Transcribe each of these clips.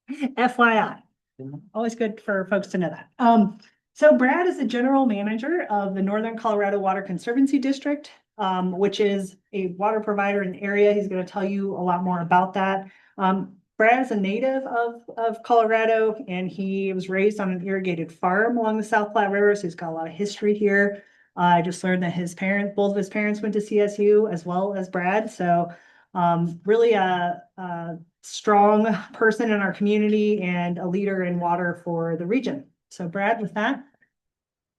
FYI, always good for folks to know that. So Brad is the general manager of the Northern Colorado Water Conservancy District, which is a water provider in the area. He's going to tell you a lot more about that. Brad is a native of Colorado, and he was raised on an irrigated farm along the South Platte River, so he's got a lot of history here. I just learned that both of his parents went to CSU as well as Brad, so really a strong person in our community and a leader in water for the region. So Brad, with that,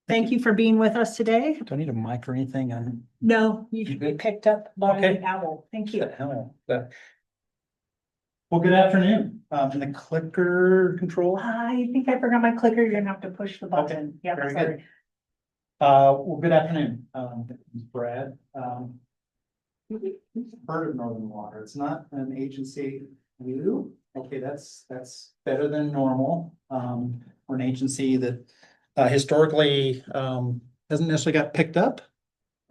thank you for being with us today. Do I need a mic or anything? No, you should be picked up by Okay. the owl. Thank you. Well, good afternoon. And the clicker control. I think I forgot my clicker. You're gonna have to push the button. Yeah, very sorry. good. Well, good afternoon. This is Brad. Heard of Northern Water. It's not an agency new. Okay, that's better than normal. We're an agency that historically hasn't necessarily got picked up.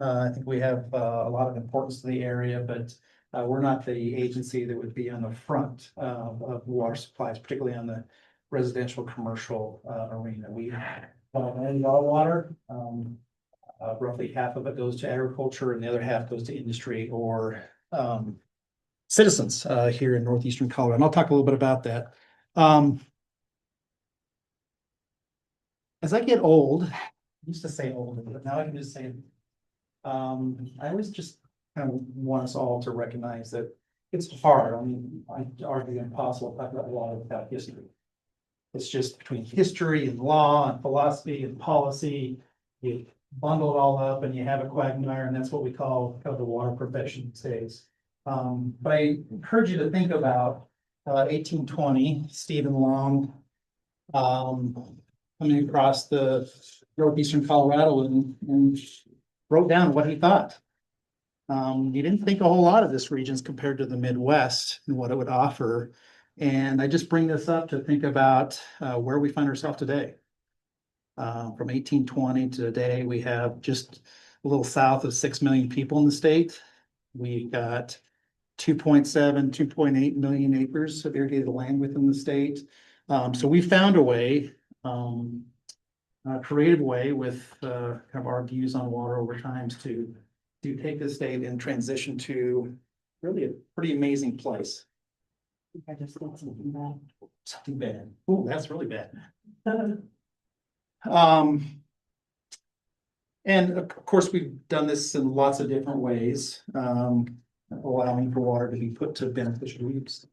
I think we have a lot of importance to the area, but we're not the agency that would be on the front of water supplies, particularly on the residential commercial arena. We manage all water. Roughly half of it goes to agriculture and the other half goes to industry or citizens here in northeastern Colorado. And I'll talk a little bit about that. As I get old, I used to say older, but now I can just say, I always just kind of want us all to recognize that it's hard. I mean, I argue impossible to talk about water without history. It's just between history and law and philosophy and policy. You bundle it all up and you have a quagmire, and that's what we call kind of the water profession these days. But I encourage you to think about 1820, Stephen Long coming across the northeastern Colorado and wrote down what he thought. He didn't think a whole lot of this regions compared to the Midwest and what it would offer. And I just bring this up to think about where we find ourselves today. From 1820 to today, we have just a little south of 6 million people in the state. We've got 2.7, 2.8 million acres of irrigated land within the state. So we found a way, a creative way with kind of our views on water over time to take the state and transition to really a pretty amazing place. I just did something bad. Something bad. Oh, that's really bad. And of course, we've done this in lots of different ways, allowing for water to be put to beneficial use.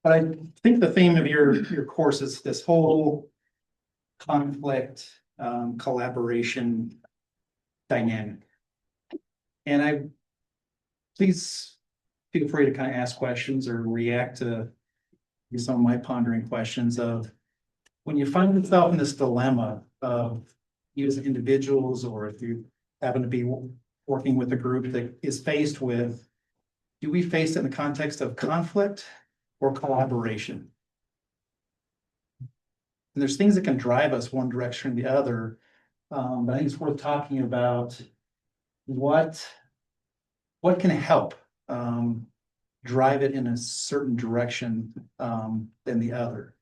But I think the theme of your course is this whole conflict, collaboration dynamic. And please feel free to kind of ask questions or react to some of my pondering questions of when you find yourself in this dilemma of you as individuals, or if you happen to be working with a group that is faced with, do we face it in the context of conflict or collaboration? And there's things that can drive us one direction or the other, but I think it's worth talking about what can help drive it in a certain direction than the other.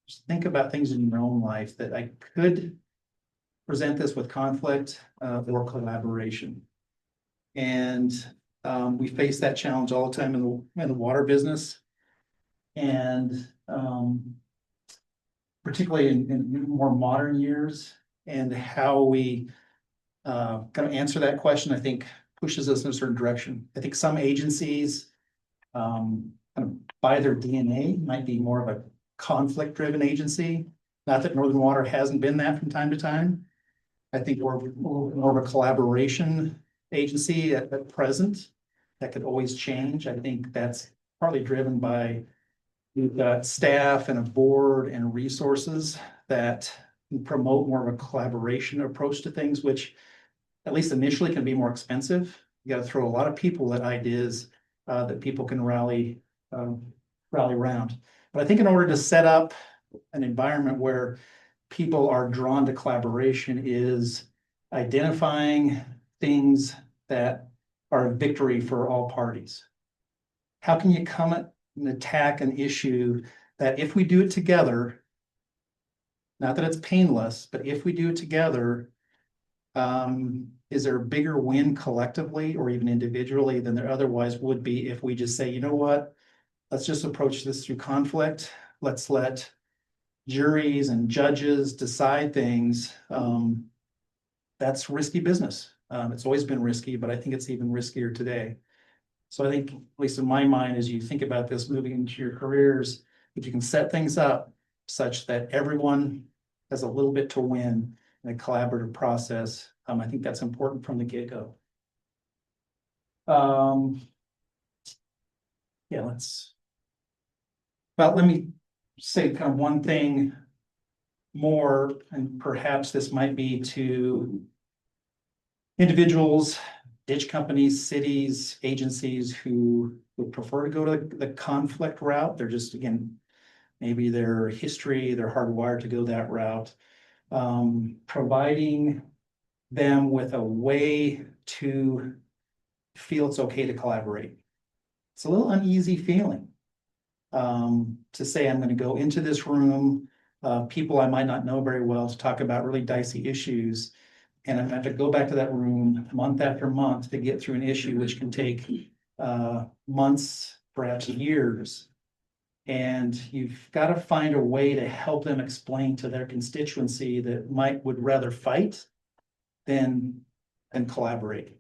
Just think about things in your own life that I could present this with conflict or collaboration. And we face that challenge all the time in the water business. And particularly in more modern years, and how we kind of answer that question, I think pushes us in a certain direction. I think some agencies kind of by their DNA might be more of a conflict-driven agency. Not that Northern Water hasn't been that from time to time. I think we're more of a collaboration agency at present. That could always change. I think that's partly driven by we've got staff and a board and resources that promote more of a collaboration approach to things, which at least initially can be more expensive. You got to throw a lot of people at ideas that people can rally around. But I think in order to set up an environment where people are drawn to collaboration is identifying things that are a victory for all parties. how can you come at and attack an issue that if we do it together, not that it's painless, but if we do it together, is there a bigger win collectively or even individually than there otherwise would be if we just say, you know what, let's just approach this through conflict. Let's let juries and judges decide things. That's risky business. It's always been risky, but I think it's even riskier today. So I think, at least in my mind, as you think about this moving into your careers, if you can set things up such that everyone has a little bit to win in a collaborative process, I think that's important from the get-go. Yeah, let me say kind of one thing more, and perhaps this might be to individuals, ditch companies, cities, agencies who would prefer to go to the conflict route. They're just, again, maybe their history, they're hardwired to go that route. Providing them with a way to feel it's okay to collaborate. It's a little uneasy feeling to say, I'm going to go into this room, people I might not know very well, to talk about really dicey issues. And I'm going to have to go back to that room month after month to get through an issue, which can take months, perhaps years. And you've got to find a way to help them explain to their constituency that would rather fight than collaborate.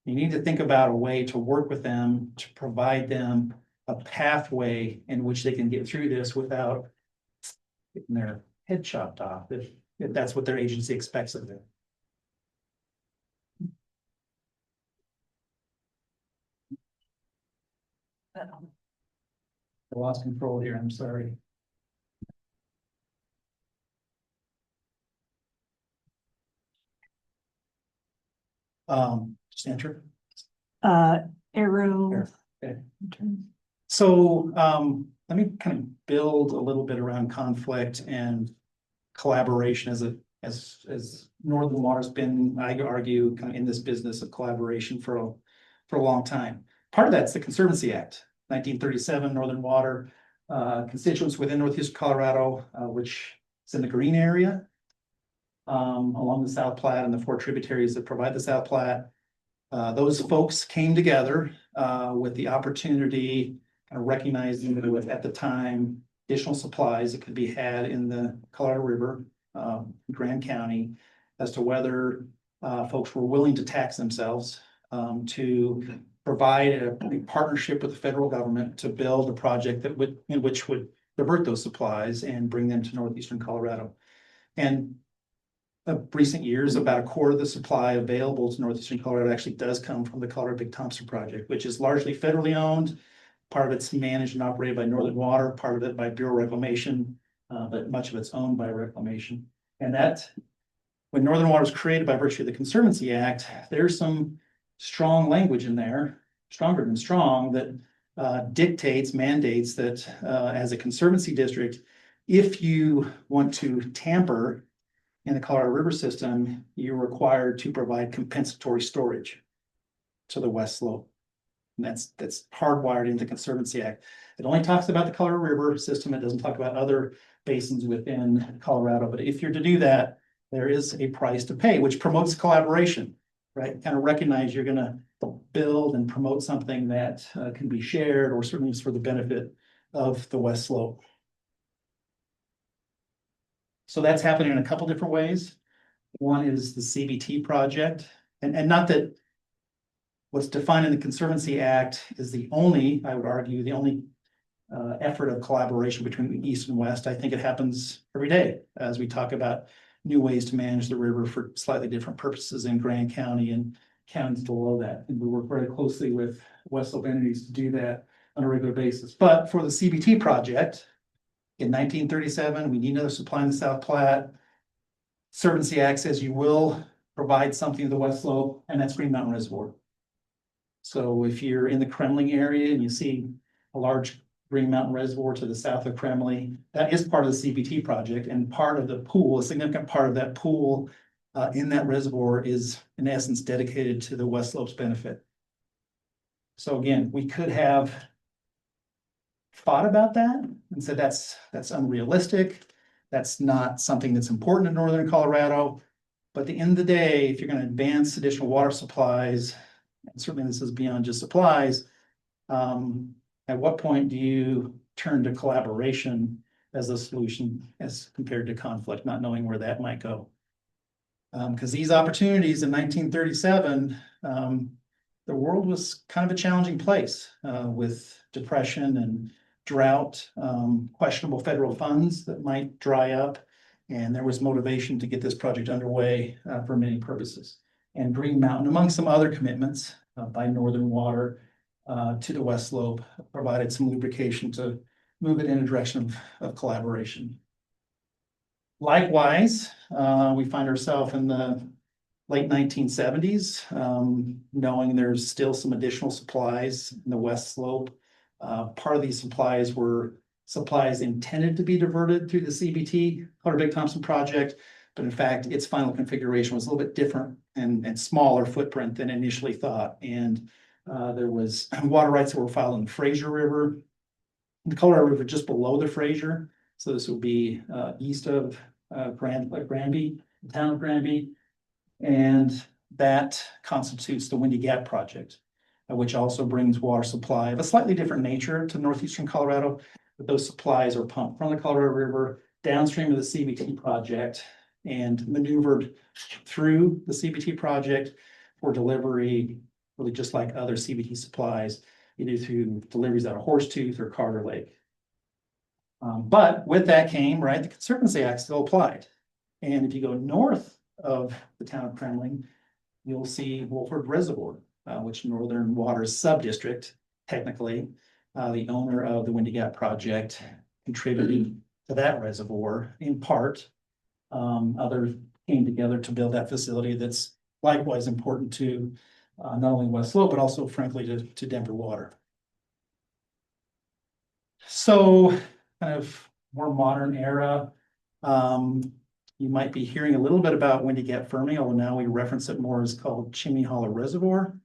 You need to think about a way to work with them, to provide them a pathway in which they can get through this without getting their head chopped off, if that's what their agency expects of them. I lost control here, I'm sorry. Just enter. Arrow. Okay. So let me kind of build a little bit around conflict and collaboration as Northern Water's been, I argue, kind of in this business of collaboration for a long time. Part of that's the Conservancy Act, 1937, Northern Water, constituents within Northeast Colorado, which is in the green area, along the South Platte and the 4 tributaries that provide the South Platte. Those folks came together with the opportunity, recognizing that with, at the time, additional supplies that could be had in the Colorado River, Grand County, as to whether folks were willing to tax themselves to provide a partnership with the federal government to build a project that would divert those supplies and bring them to northeastern Colorado. And recent years, about a quarter of the supply available to northeastern Colorado actually does come from the Colorado Big Thompson project, which is largely federally owned. Part of it's managed and operated by Northern Water, part of it by Bureau of Reclamation, but much of it's owned by Reclamation. And that, when Northern Water was created by virtue of the Conservancy Act, there's some strong language in there, stronger than strong, that mandates that as a Conservancy district, if you want to tamper in the Colorado River system, you're required to provide compensatory storage to the west slope. And that's hardwired into the Conservancy Act. It only talks about the Colorado River system. It doesn't talk about other basins within Colorado. But if you're to do that, there is a price to pay, which promotes collaboration, right? Kind of recognize you're going to build and promote something that can be shared, or certainly is for the benefit of the west slope. So that's happening in a couple different ways. One is the CBT project, and not that what's defined in the Conservancy Act is the only, I would argue, the only effort of collaboration between the East and West. I think it happens every day as we talk about new ways to manage the river for slightly different purposes in Grand County and counties below that. And we work very closely with West Slope entities to do that on a regular basis. But for the CBT project, in 1937, we need another supply in the South Platte. Conservancy Act says you will provide something to the west slope, and that's Green Mountain Reservoir. So if you're in the Kremling area and you see a large Green Mountain Reservoir to the south of Kremling, that is part of the CBT project, and part of the pool, a significant part of that pool in that reservoir is in essence dedicated to the west slope's benefit. So again, we could have thought about that and said, that's unrealistic. That's not something that's important in northern Colorado. But at the end of the day, if you're going to advance additional water supplies, and certainly this is beyond just supplies, at what point do you turn to collaboration as a solution as compared to conflict, not knowing where that might go? Because these opportunities in 1937, the world was kind of a challenging place with depression and drought, questionable federal funds that might dry up. And there was motivation to get this project underway for many purposes. And Green Mountain, among some other commitments by Northern Water to the West Slope, provided some lubrication to move it in a direction of collaboration. Likewise, we find ourselves in the late 1970s, knowing there's still some additional supplies in the West Slope. Part of these supplies were supplies intended to be diverted through the CBT, Colorado Big Thompson project, but in fact, its final configuration was a little bit different and smaller footprint than initially thought. And there was water rights that were filed in the Fraser River, the Colorado River just below the Fraser. So this would be east of Granby, the town of Granby. And that constitutes the Windy Gap project, which also brings water supply of a slightly different nature to northeastern Colorado. But those supplies are pumped from the Colorado River downstream of the CBT project and maneuvered through the CBT project for delivery, really just like other CBT supplies, either through deliveries out of Horsetooth or Carter Lake. But with that came, right, the Conservancy Act still applied. And if you go north of the town of Kremling, you'll see Wolford Reservoir, which Northern Water's sub-district, technically, the owner of the Windy Gap project contributed to that reservoir in part. Others came together to build that facility that's likewise important to not only West Slope, but also frankly to Denver Water. So kind of more modern era, you might be hearing a little bit about Windy Gap firming, although now we reference it more as called Chimney Hollow Reservoir.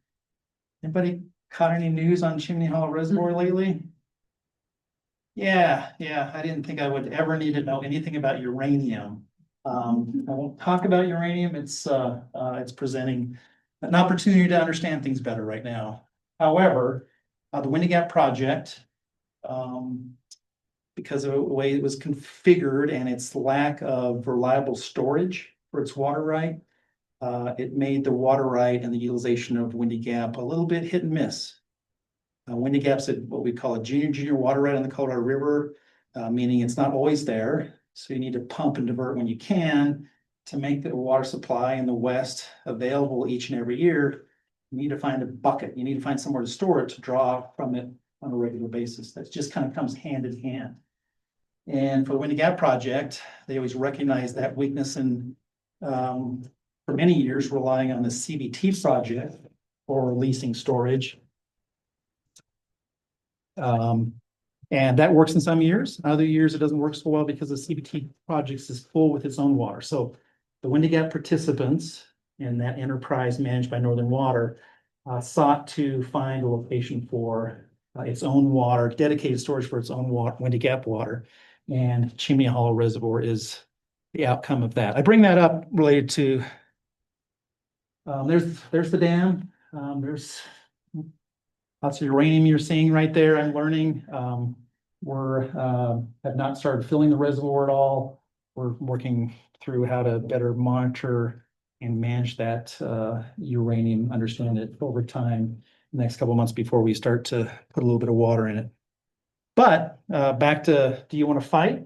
Anybody caught any news on Chimney Hollow Reservoir lately? Yeah, I didn't think I would ever need to know anything about uranium. I won't talk about uranium. It's presenting an opportunity to understand things better right now. However, the Windy Gap project, because of the way it was configured and its lack of reliable storage for its water right, it made the water right and the utilization of Windy Gap a little bit hit and miss. Windy Gap's what we call a junior water right on the Colorado River, meaning it's not always there. So you need to pump and divert when you can to make the water supply in the West available each and every year. You need to find a bucket. You need to find somewhere to store it, to draw from it on a regular basis. That just kind of comes hand in hand. And for the Windy Gap project, they always recognize that weakness and for many years relying on the CBT project for releasing storage. And that works in some years. Other years it doesn't work so well because the CBT projects is full with its own water. So the Windy Gap participants in that enterprise managed by Northern Water sought to find a location for its own water, dedicated storage for its own water, Windy Gap water. And Chimney Hollow Reservoir is the outcome of that. I bring that up related to, there's the dam. There's lots of uranium you're seeing right there. I'm learning. Have not started filling the reservoir at all. We're working through how to better monitor and manage that uranium, understand it over time, the next couple of months before we start to put a little bit of water in it. But back to, do you want to fight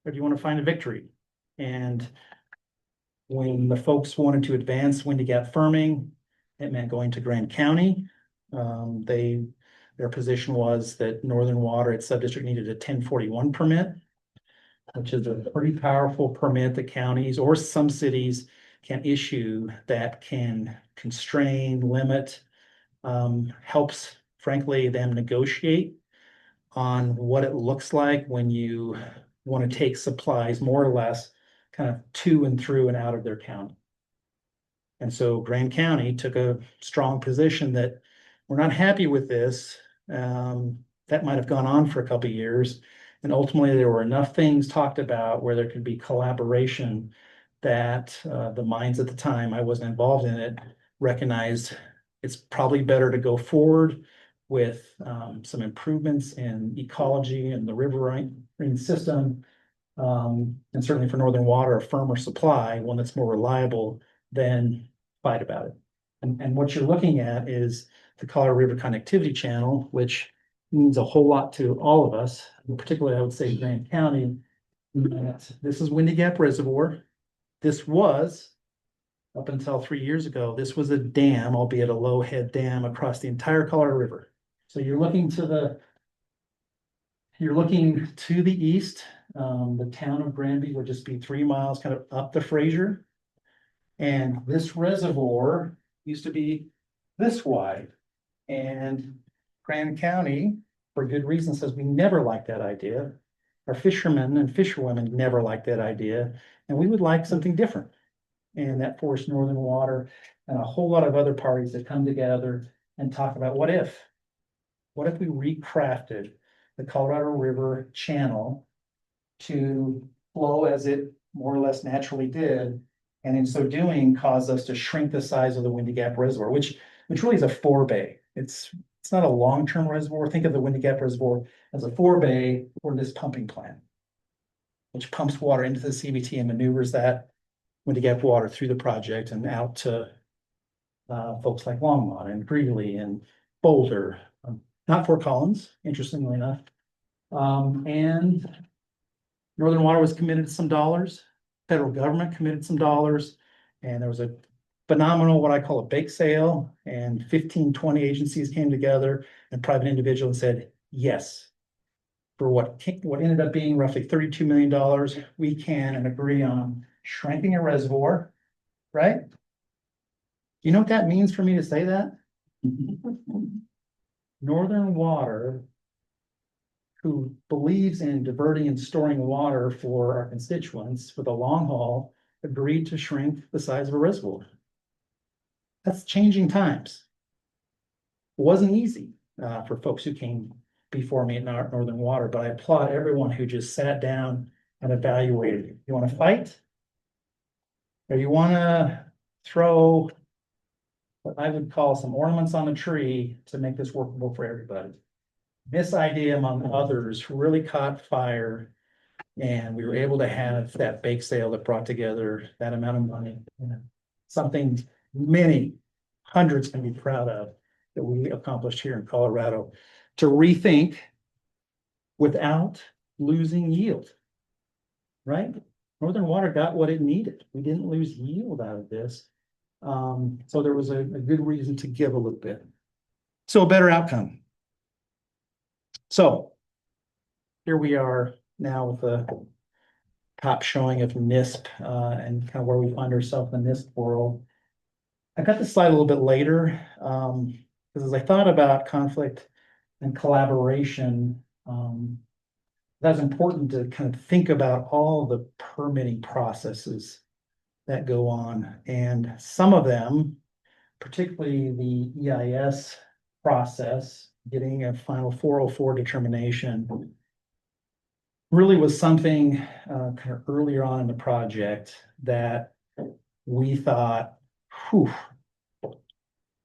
or do you want to find a victory? And when the folks wanted to advance Windy Gap firming, it meant going to Grand County. Their position was that Northern Water, its subdistrict, needed a 1041 permit, which is a pretty powerful permit that counties or some cities can issue that can constrain, limit, helps, frankly, them negotiate on what it looks like when you want to take supplies more or less kind of to and through and out of their county. And so Grand County took a strong position that we're not happy with this. that might have gone on for a couple of years. And ultimately, there were enough things talked about where there could be collaboration that the minds at the time, I wasn't involved in it, recognized it's probably better to go forward with some improvements in ecology and the riverine system. And certainly for Northern Water, a firmer supply, one that's more reliable, than fight about it. And what you're looking at is the Colorado River Connectivity Channel, which means a whole lot to all of us, particularly I would say Grand County. This is Windy Gap Reservoir. This was, up until 3 years ago, this was a dam, albeit a low head dam across the entire Colorado River. So you're looking to the east. The town of Granby would just be 3 miles kind of up the Fraser. And this reservoir used to be this wide. And Grand County, for good reason, says we never liked that idea. Our fishermen and fisherwomen never liked that idea, and we would like something different. And that forced Northern Water and a whole lot of other parties to come together and talk about what if we recrafted the Colorado River channel to flow as it more or less naturally did, and in so doing caused us to shrink the size of the Windy Gap Reservoir, which really is a forebay. It's not a long-term reservoir. Think of the Windy Gap Reservoir as a forebay for this pumping plant, which pumps water into the CBT and maneuvers that Windy Gap water through the project and out to folks like Longmont and Greeley and Boulder, not Fort Collins, interestingly enough. And Northern Water was committed some dollars, federal government committed some dollars, and there was a phenomenal, what I call a bake sale, and 15, 20 agencies came together and private individual and said, yes, for what ended up being roughly $32 million, we can and agree on shrinking a reservoir, right? You know what that means for me to say that? Northern Water, who believes in diverting and storing water for our constituents for the long haul, agreed to shrink the size of a reservoir. That's changing times. It wasn't easy for folks who came before me at Northern Water, but I applaud everyone who just sat down and evaluated it. You want to fight? Or you want to throw what I would call some ornaments on the tree to make this workable for everybody? This idea, among others, really caught fire, and we were able to have that bake sale that brought together that amount of money. Something many hundreds can be proud of that we accomplished here in Colorado to rethink without losing yield, right? Northern Water got what it needed. We didn't lose yield out of this. So there was a good reason to give a little bit. So a better outcome. So here we are now with the top showing of NISP and kind of where we find ourselves in the NISP world. I got this slide a little bit later because as I thought about conflict and collaboration, that's important to kind of think about all the permitting processes that go on. And some of them, particularly the EIS process, getting a final 404 determination, really was something kind of earlier on in the project that we thought, whew,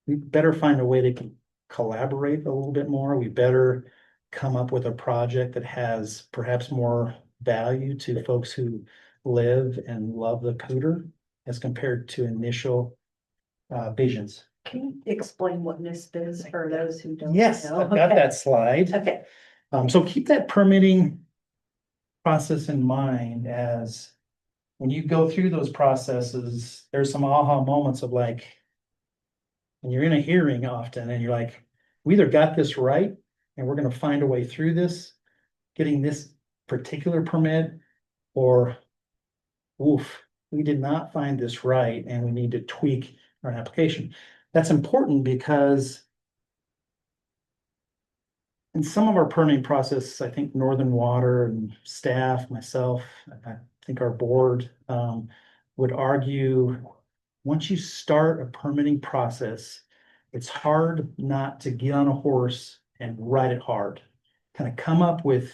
we better find a way to collaborate a little bit more. We better come up with a project that has perhaps more value to folks who live and love the Cooter as compared to initial visions. Can you explain what NISP is for those who don't know? Yes, I've got that slide. Okay. So keep that permitting process in mind as when you go through those processes, there's some aha moments of like, when you're in a hearing often and you're like, we either got this right and we're going to find a way through this, getting this particular permit, or oof, we did not find this right and we need to tweak our application. That's important because in some of our permitting process, I think Northern Water and staff, myself, I think our board would argue, once you start a permitting process, it's hard not to get on a horse and ride it hard. kind of come up with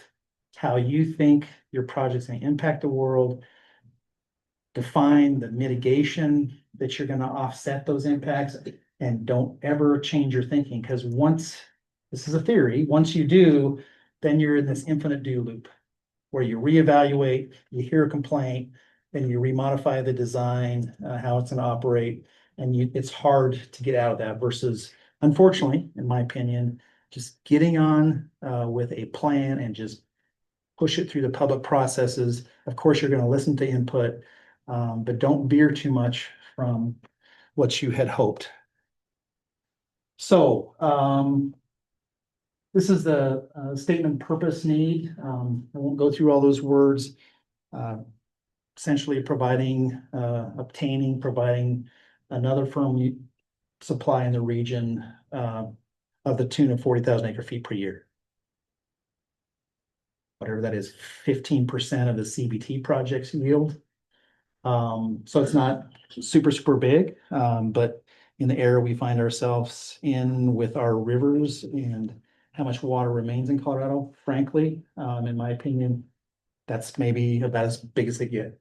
how you think your project's going to impact the world, define the mitigation that you're going to offset those impacts, and don't ever change your thinking, because once, this is a theory, once you do, then you're in this infinite do loop where you reevaluate, you hear a complaint, then you remodify the design, how it's going to operate, and it's hard to get out of that versus, unfortunately, in my opinion, just getting on with a plan and just push it through the public processes. Of course, you're going to listen to input, but don't veer too much from what you had hoped. So this is the statement of purpose need. I won't go through all those words. Essentially providing, providing another firm supply in the region of the tune of 40,000 acre feet per year. Whatever that is, 15% of the CBT projects yield. So it's not super big, but in the area we find ourselves in with our rivers and how much water remains in Colorado, frankly, in my opinion, that's maybe about as big as they get.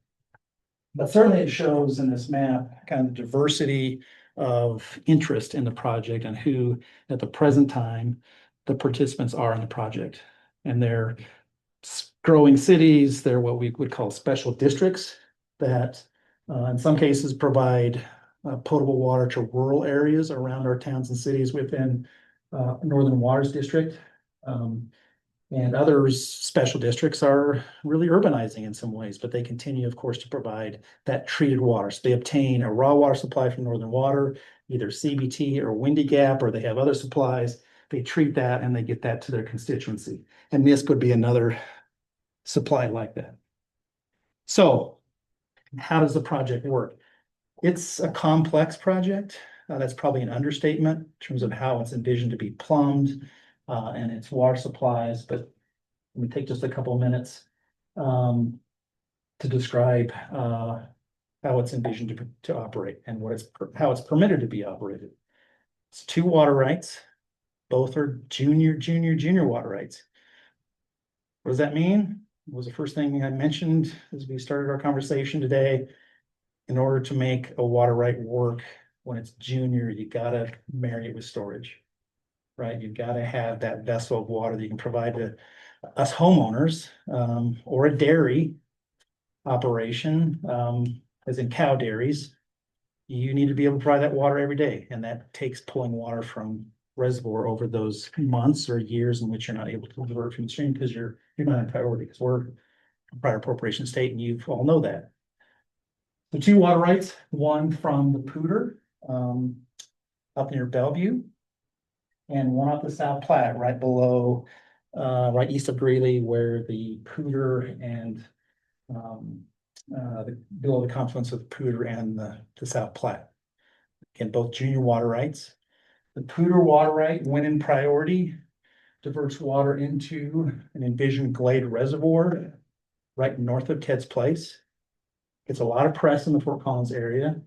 But certainly it shows in this map kind of the diversity of interest in the project and who at the present time the participants are in the project. And they're growing cities, they're what we would call special districts that in some cases provide potable water to rural areas around our towns and cities within Northern Waters District. And others, special districts are really urbanizing in some ways, but they continue, of course, to provide that treated water. So they obtain a raw water supply from Northern Water, either CBT or Windy Gap, or they have other supplies. They treat that and they get that to their constituency. And this could be another supply like that. So how does the project work? It's a complex project. That's probably an understatement in terms of how it's envisioned to be plumbed and its water supplies. But let me take just a couple of minutes to describe how it's envisioned to operate and how it's permitted to be operated. It's 2 water rights. Both are junior water rights. What does that mean? It was the first thing I mentioned as we started our conversation today. In order to make a water right work when it's junior, you gotta marry it with storage, right? You've got to have that vessel of water that you can provide to us homeowners or a dairy operation, as in cow dairies. You need to be able to provide that water every day, and that takes pulling water from reservoir over those months or years in which you're not able to divert from the stream because you're not in priority, because we're a prior appropriation state, and you all know that. The 2 water rights, one from the Poudre up near Bellevue, and one up the South Platte, right below, right east of Greeley, where the Poudre and below the confluence of the Poudre and the South Platte. Again, both junior water rights. The Poudre water right, when in priority, diverts water into an envisioned glade reservoir right north of Ted's Place. Gets a lot of press in the Fort Collins area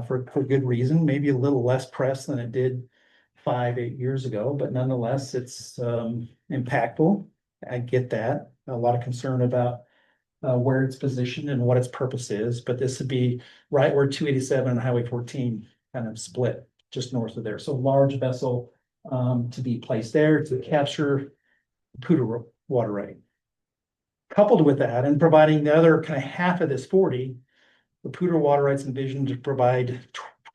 for good reason, maybe a little less press than it did 5-8 years ago, but nonetheless, it's impactful. I get that. A lot of concern about where it's positioned and what its purpose is, but this would be right where 287 and Highway 14 kind of split just north of there. So large vessel to be placed there to capture Poudre water right. Coupled with that and providing the other kind of half of this 40, the Poudre water rights envisioned to provide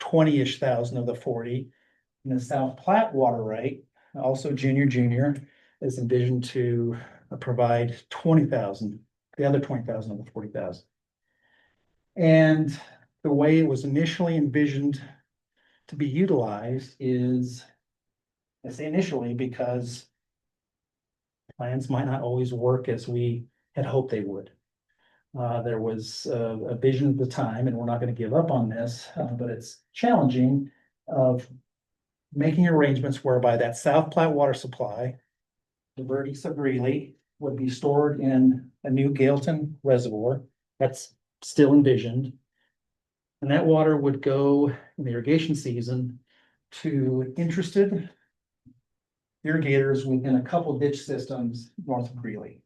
20-ish thousand of the 40. And the South Platte water right, also junior, is envisioned to provide 20,000, the other 20,000 of the 40,000. And the way it was initially envisioned to be utilized is, I say initially because plans might not always work as we had hoped they would. There was a vision at the time, and we're not going to give up on this, but it's challenging of making arrangements whereby that South Platte water supply, the Verdes of Greeley, would be stored in a new Gailton reservoir that's still envisioned. And that water would go in the irrigation season to interested irrigators within a couple ditch systems north of Greeley.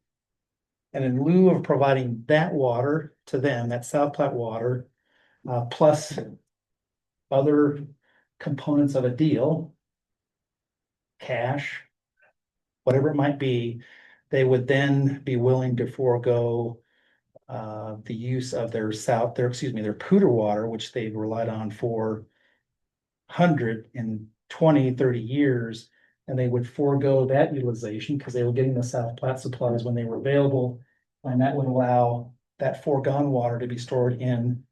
And in lieu of providing that water to them, that South Platte water, plus other components of a deal, cash, whatever it might be, they would then be willing to forego the use of their their Poudre water, which they've relied on for 120-30 years. And they would forego that utilization because they were getting the South Platte supplies when they were available. And that would allow that foregone water to be stored in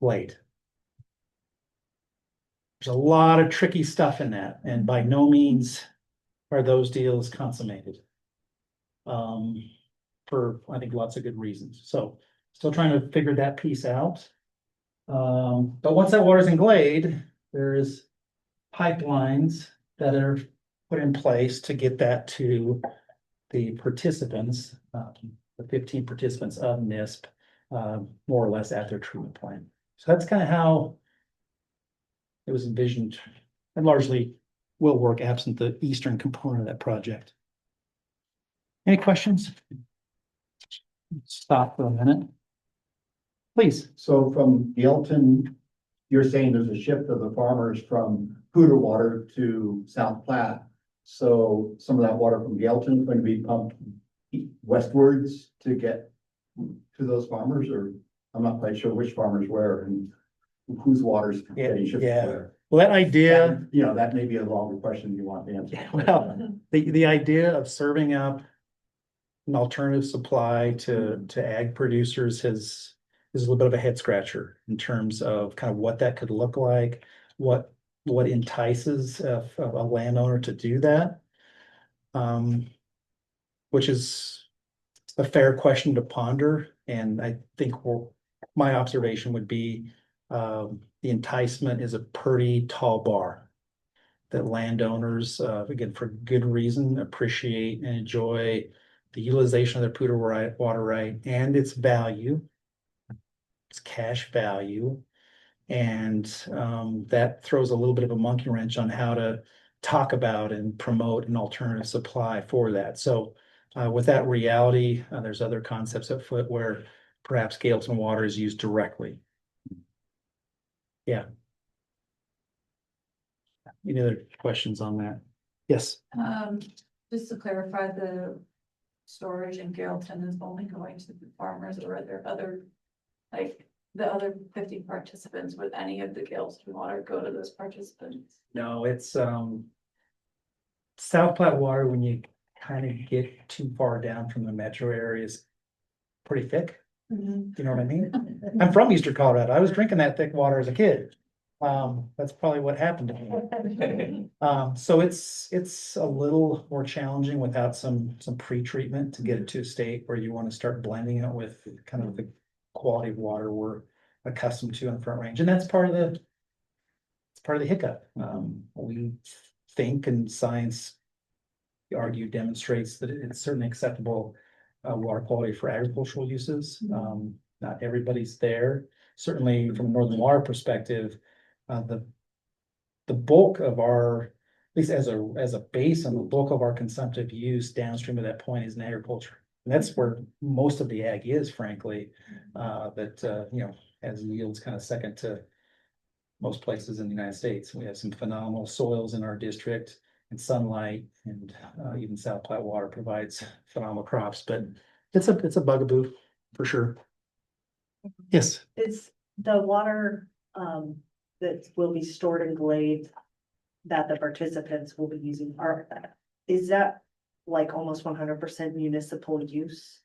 Glade. There's a lot of tricky stuff in that, and by no means are those deals consummated. For, I think, lots of good reasons. So still trying to figure that piece out. But once that water's in Glade, there's pipelines that are put in place to get that to the participants, the 15 participants of NISP, more or less at their treatment plant. So that's kind of how it was envisioned, and largely will work absent the eastern component of that project. Any questions? Stop for a minute. Please. So from Gailton, you're saying there's a shift of the farmers from Poudre water to South Platte. So some of that water from Gailton is going to be pumped westwards to get to those farmers, or I'm not quite sure which farmers where and whose water's getting shifted where. Well, that idea, You know, that may be a longer question you want to answer. well, the idea of serving up an alternative supply to ag producers is a little bit of a head scratcher in terms of kind of what that could look like, what entices a landowner to do that. Which is a fair question to ponder, and I think my observation would be the enticement is a pretty tall bar that landowners, again, for good reason, appreciate and enjoy the utilization of their Poudre water right and its value, its cash value. And that throws a little bit of a monkey wrench on how to talk about and promote an alternative supply for that. So with that reality, there's other concepts afoot where perhaps Gailton water is used directly. Yeah. Any other questions on that? Yes. Just to clarify, the storage in Gailton is only going to the farmers, or are there other, like, the other 50 participants, would any of the Gailton water go to those participants? No, it's South Platte water, when you kind of get too far down from the metro area, is pretty thick. You know what I mean? I'm from Eastern Colorado. I was drinking that thick water as a kid. That's probably what happened to me. So it's a little more challenging without some pre-treatment to get it to a state where you want to start blending it with kind of the quality of water we're accustomed to in the Front Range. And that's part of the hiccup. We think, and science argue demonstrates that it's certainly acceptable water quality for agricultural uses. Not everybody's there. Certainly from a Northern Water perspective, the bulk of our, at least as a basin, the bulk of our consumptive use downstream of that point is in agriculture. And that's where most of the ag is, frankly, that has yields kind of second to most places in the United States. We have some phenomenal soils in our district, and sunlight, and even South Platte water provides phenomenal crops, but it's a bugaboo for sure. Yes. Is the water that will be stored in Glade that the participants will be using, is that like almost 100% municipal use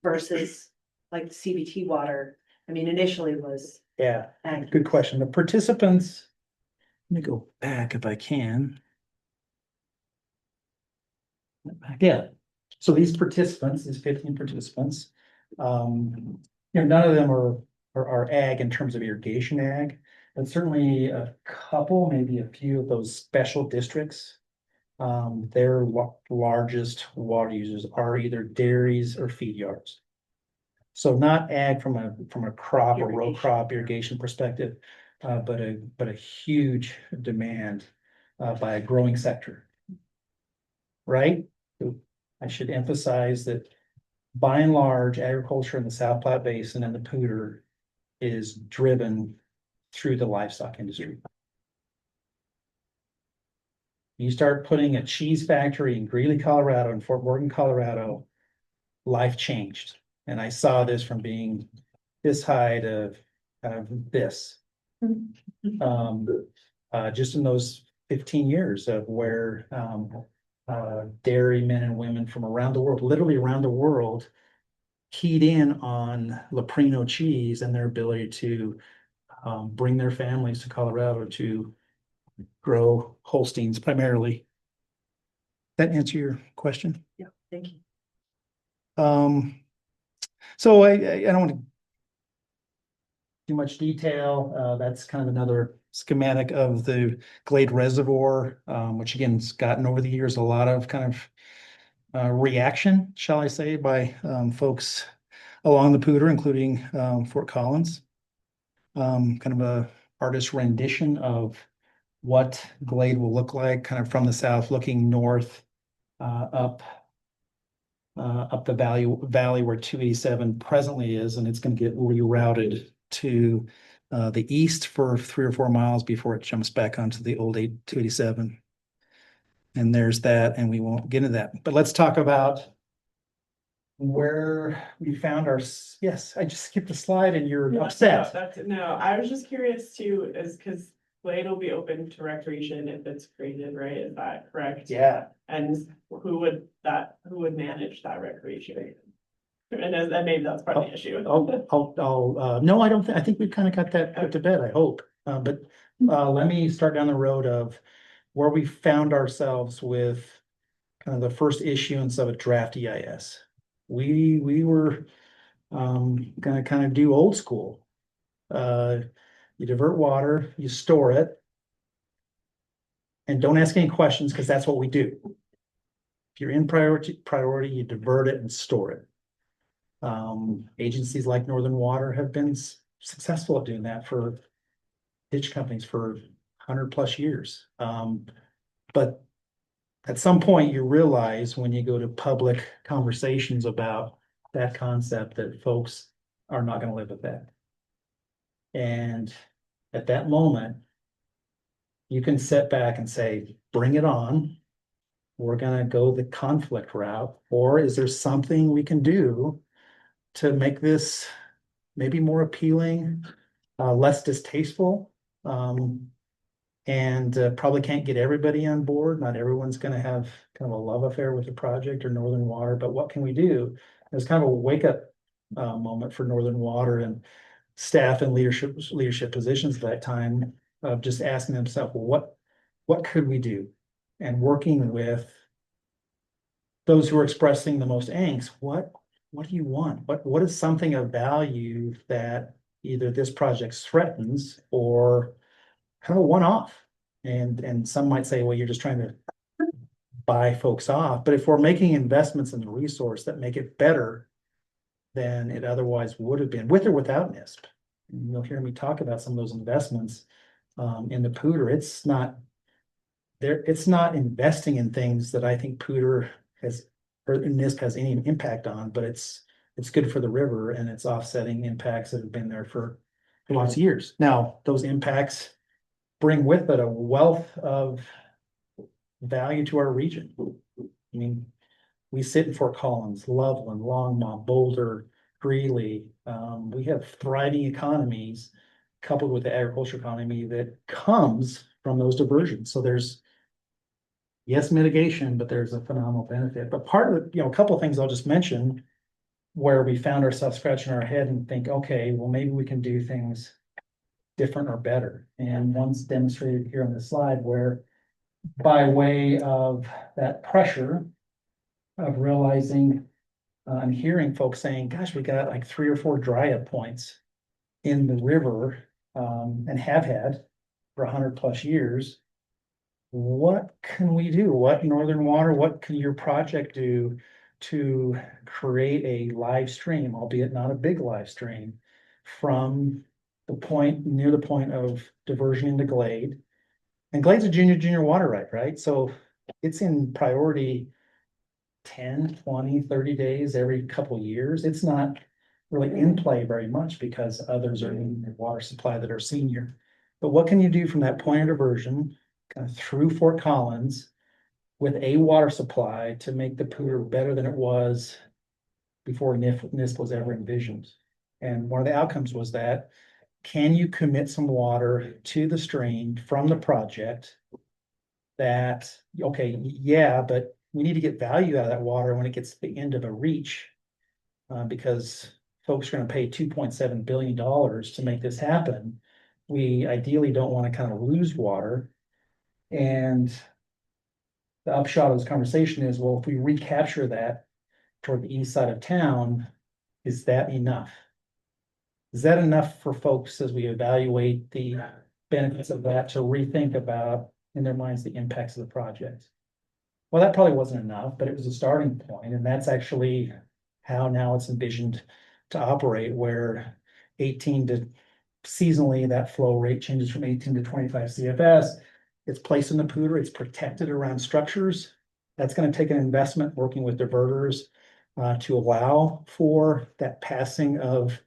versus like CBT water? I mean, initially was. Yeah, good question. The participants, let me go back if I can. Yeah, so these participants, these 15 participants, none of them are ag in terms of irrigation ag, but certainly a couple, maybe a few of those special districts. Their largest water users are either dairies or feed yards. So not ag from a crop or row crop irrigation perspective, but a huge demand by a growing sector. right? I should emphasize that by and large, agriculture in the South Platte Basin and the Poudre is driven through the livestock industry. You start putting a cheese factory in Greeley, Colorado, and Fort Morgan, Colorado, life changed. And I saw this from being this high to this. Just in those 15 years of where dairy men and women from around the world, literally around the world, keyed in on Leprino cheese and their ability to bring their families to Colorado to grow Holsteins primarily. That answer your question? Yeah, thank you. So I don't want to too much detail. That's kind of another schematic of the Glade Reservoir, which again has gotten over the years a lot of kind of reaction, shall I say, by folks along the Poudre, including Fort Collins. Kind of a artist rendition of what Glade will look like, kind of from the south looking north up the valley where 287 presently is, and it's going to get rerouted to the east for 3 or 4 miles before it jumps back onto the old 287. And there's that, and we won't get into that. But let's talk about where we found our, yes, I just skipped a slide and you're No, upset. No, I was just curious too, is because Glade will be open to recreation if it's created, right? Is that correct? Yeah, And who would manage that recreation? And maybe that's part of the issue. no, I don't think, I think we've kind of got that put to bed, I hope. But let me start down the road of where we found ourselves with kind of the first issuance of a draft EIS. We were gonna kind of do old school. You divert water, you store it. And don't ask any questions because that's what we do. If you're in priority, you divert it and store it. Agencies like Northern Water have been successful at doing that for ditch companies for 100+ years. But at some point you realize when you go to public conversations about that concept that folks are not going to live with that. And at that moment, you can sit back and say, bring it on. We're going to go the conflict route. Or is there something we can do to make this maybe more appealing, less distasteful? And probably can't get everybody on board. Not everyone's going to have kind of a love affair with the project or Northern Water, but what can we do? It was kind of a wake up moment for Northern Water and staff and leadership positions at that time of just asking themselves, well, what could we do? And working with those who are expressing the most angst, what do you want? What is something of value that either this project threatens or kind of a one-off? And some might say, well, you're just trying to buy folks off. But if we're making investments in the resource that make it better than it otherwise would have been, with or without NISP, and you'll hear me talk about some of those investments in the Poudre. It's not investing in things that I think Poudre has or NISP has any impact on, but it's good for the river and it's offsetting impacts that have been there for lots of years. Now, those impacts bring with it a wealth of value to our region. I mean, we sit in Fort Collins, Loveland, Longmont, Boulder, Greeley. We have thriving economies coupled with the agriculture economy that comes from those diversions. So there's, yes, mitigation, but there's a phenomenal benefit. But part of it, a couple of things I'll just mention where we found ourselves scratching our head and think, okay, well, maybe we can do things different or better. And one's demonstrated here on the slide where by way of that pressure of realizing, I'm hearing folks saying, gosh, we got like 3 or 4 dry up points in the river and have had for 100+ years. What can we do? What Northern Water, what can your project do to create a live stream, albeit not a big live stream, from near the point of diversion into Glade? And Glade's a junior water right? So it's in priority 10, 20, 30 days every couple of years. It's not really in play very much because others are in the water supply that are senior. But what can you do from that point of diversion, kind of through Fort Collins with a water supply to make the Poudre better than it was before NISP was ever envisioned? And one of the outcomes was that, can you commit some water to the stream from the project that, okay, yeah, but we need to get value out of that water when it gets to the end of a reach. Because folks are gonna pay $2.7 billion to make this happen. We ideally don't want to kind of lose water. And the upshot of this conversation is, well, if we recapture that toward the east side of town, is that enough? Is that enough for folks as we evaluate the benefits of that to rethink about in their minds the impacts of the project? Well, that probably wasn't enough, but it was a starting point, and that's actually how now it's envisioned to operate, where 18 to seasonally, that flow rate changes from 18 to 25 CFS. It's placed in the Poudre, it's protected around structures. That's going to take an investment working with diverters to allow for that passing of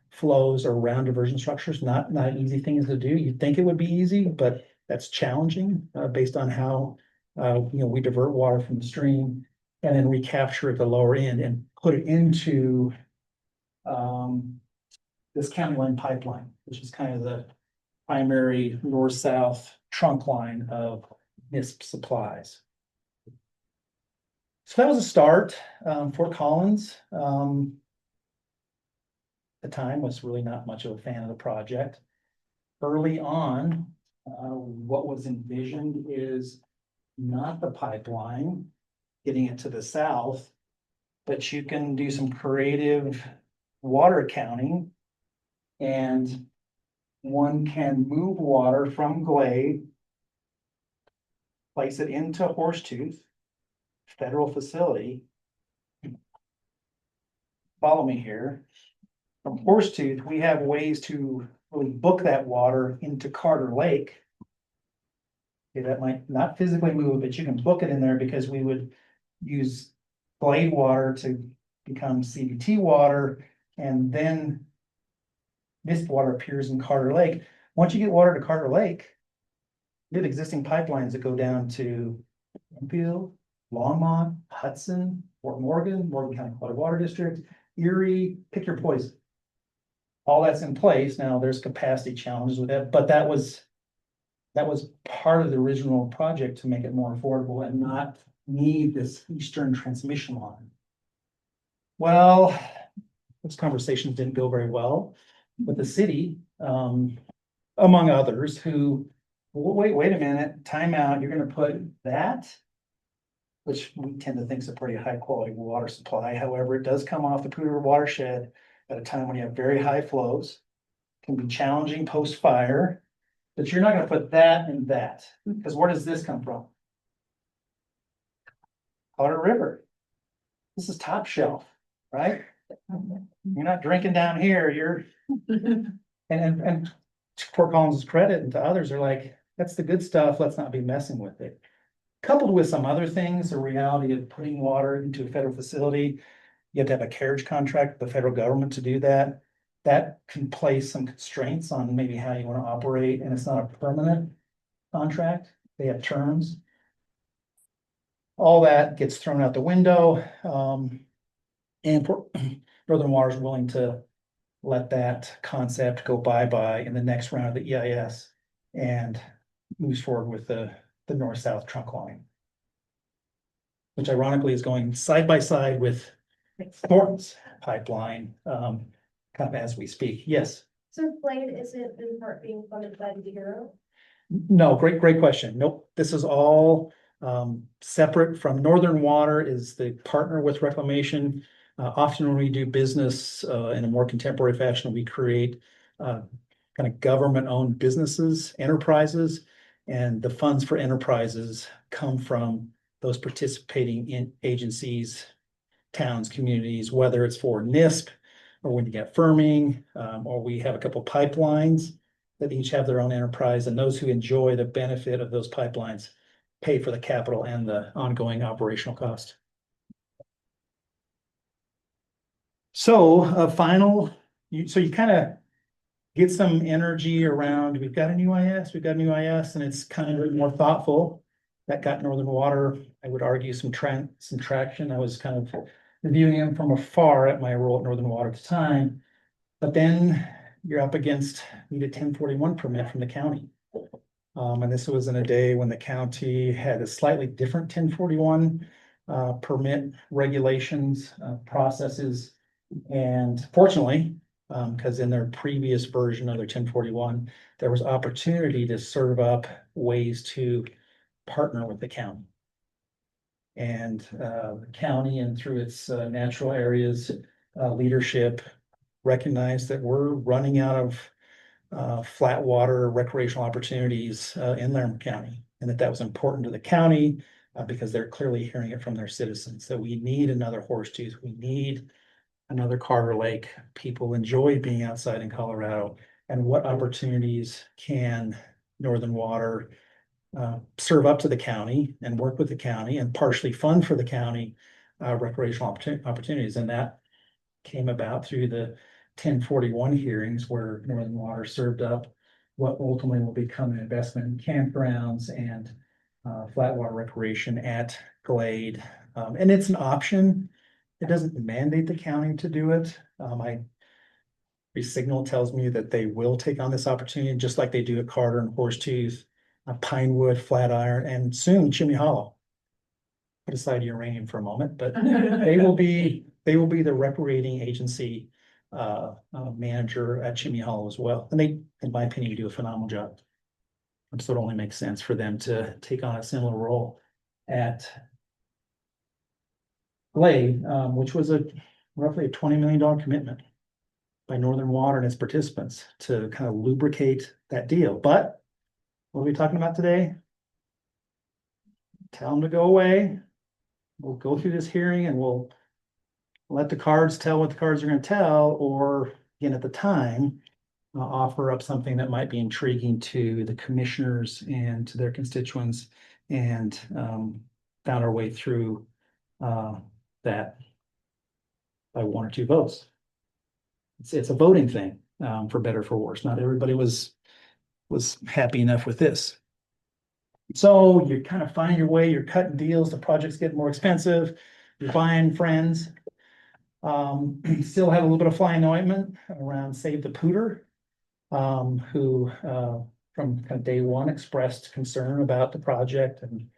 flows around diversion structures. Not an easy thing to do. You'd think it would be easy, but that's challenging based on how we divert water from the stream and then recapture at the lower end and put it into this county line pipeline, which is kind of the primary north-south trunk line of NISP supplies. So that was a start. Fort Collins, at the time, was really not much of a fan of the project. Early on, what was envisioned is not the pipeline, getting it to the south, but you can do some creative water accounting, and one can move water from Glade, place it into Horsetooth, federal facility. Follow me here. From Horsetooth, we have ways to really book that water into Carter Lake. Okay, that might not physically move, but you can book it in there because we would use Glade water to become CBT water, and then this water appears in Carter Lake. Once you get water to Carter Lake, you have existing pipelines that go down to Enfield, Longmont, Hudson, Fort Morgan, Morgan County Quality Water District, Erie, pick your poison. All that's in place. Now there's capacity challenges with that, but that was part of the original project to make it more affordable and not need this eastern transmission line. Well, those conversations didn't go very well with the city, among others, who, wait a minute, time out, you're gonna put that, which we tend to think is a pretty high quality water supply. However, it does come off the Poudre watershed at a time when you have very high flows, can be challenging post-fire, but you're not gonna put that in that, because where does this come from? Colorado River. This is top shelf, right? You're not drinking down here, you're, and to Fort Collins' credit and to others are like, that's the good stuff, let's not be messing with it. Coupled with some other things, the reality of putting water into a federal facility, you have to have a carriage contract with the federal government to do that. That can place some constraints on maybe how you want to operate, and it's not a permanent contract. They have terms. All that gets thrown out the window. And Northern Water is willing to let that concept go bye-bye in the next round of the EIS and moves forward with the north-south trunk line, which ironically is going side by side with Thornton's pipeline, kind of as we speak. Yes. So Glade isn't in part being funded by the Bureau? No, great question. Nope, this is all separate from Northern Water is the partner with Reclamation. Often when we do business in a more contemporary fashion, we create kind of government-owned businesses, enterprises, and the funds for enterprises come from those participating in agencies, towns, communities, whether it's for NISP or when you get firming, or we have a couple pipelines that each have their own enterprise, and those who enjoy the benefit of those pipelines pay for the capital and the ongoing operational cost. So so you kind of get some energy around, we've got a new IS, and it's kind of more thoughtful. That got Northern Water, I would argue, some traction. I was kind of reviewing them from afar at my role at Northern Water at the time. But then you're up against, need a 1041 permit from the county. And this was in a day when the county had a slightly different 1041 permit regulations, processes. And fortunately, because in their previous version of their 1041, there was opportunity to serve up ways to partner with the county. And the county, and through its natural areas leadership, recognized that we're running out of flat water recreational opportunities in Laramie County, and that was important to the county because they're clearly hearing it from their citizens, that we need another Horsetooth, we need another Carter Lake. People enjoy being outside in Colorado, and what opportunities can Northern Water serve up to the county and work with the county and partially fund for the county recreational opportunities. And that came about through the 1041 hearings where Northern Water served up what ultimately will become an investment in campgrounds and flat water recreation at Glade. And it's an option. It doesn't mandate the county to do it. Signal tells me that they will take on this opportunity, just like they do at Carter and Horsetooth, Pinewood, Flatiron, and soon Chimney Hollow. Put aside uranium for a moment, but they will be the recreating agency manager at Chimney Hollow as well. And they, in my opinion, do a phenomenal job. So it only makes sense for them to take on a similar role at Glade, which was roughly a $20 million commitment by Northern Water and its participants to kind of lubricate that deal. But what are we talking about today? Tell them to go away. We'll go through this hearing and we'll let the cards tell what the cards are going to tell, or again, at the time, offer up something that might be intriguing to the commissioners and to their constituents, and found our way through that by 1 or 2 votes. It's a voting thing, for better or for worse. Not everybody was happy enough with this. So you kind of find your way, you're cutting deals, the projects get more expensive, you're buying friends. Still have a little bit of fly ointment around Save the Pooter, who from kind of day one expressed concern about the project and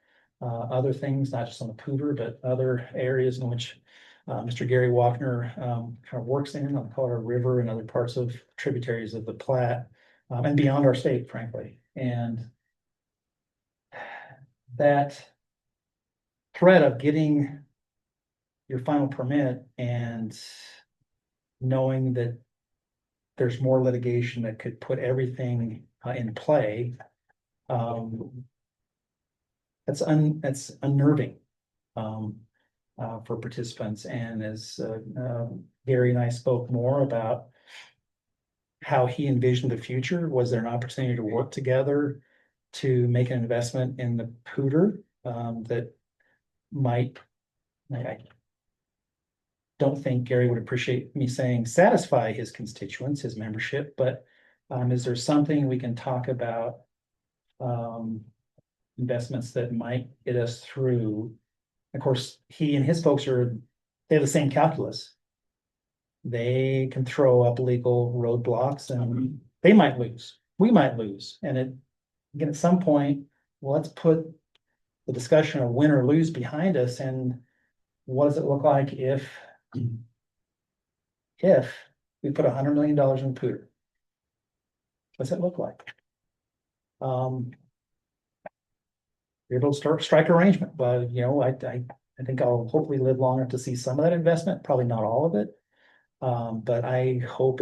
other things, not just on the Pooter, but other areas in which Mr. Gary Walkner kind of works in on the Colorado River and other parts of tributaries of the Platte, and beyond our state, frankly. And that threat of getting your final permit and knowing that there's more litigation that could put everything in play, that's unnerving for participants. And as Gary and I spoke more about how he envisioned the future, was there an opportunity to work together to make an investment in the Pooter that might, I don't think Gary would appreciate me saying satisfy his constituents, his membership, but is there something we can talk about, investments that might get us through? Of course, he and his folks they have the same calculus. They can throw up legal roadblocks and they might lose. We might lose. And again, at some point, well, let's put the discussion of win or lose behind us. And what does it look like if we put $100 million in Pooter? What's it look like? We're able to strike arrangement, but I think I'll hopefully live long enough to see some of that investment, probably not all of it. But I hope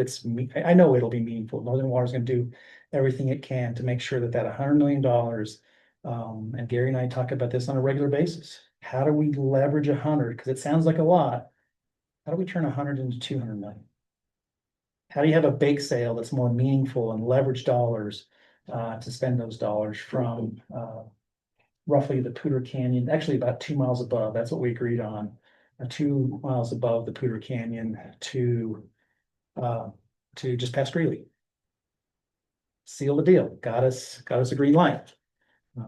I know it'll be meaningful. Northern Water is going to do everything it can to make sure that $100 million, and Gary and I talk about this on a regular basis. How do we leverage 100? Because it sounds like a lot. How do we turn 100 into 200 million? How do you have a bake sale that's more meaningful and leverage dollars to spend those dollars from roughly the Pooter Canyon, actually about 2 miles above? That's what we agreed on, 2 miles above the Poudre Canyon to just past Greeley. Seal the deal, got us a green light.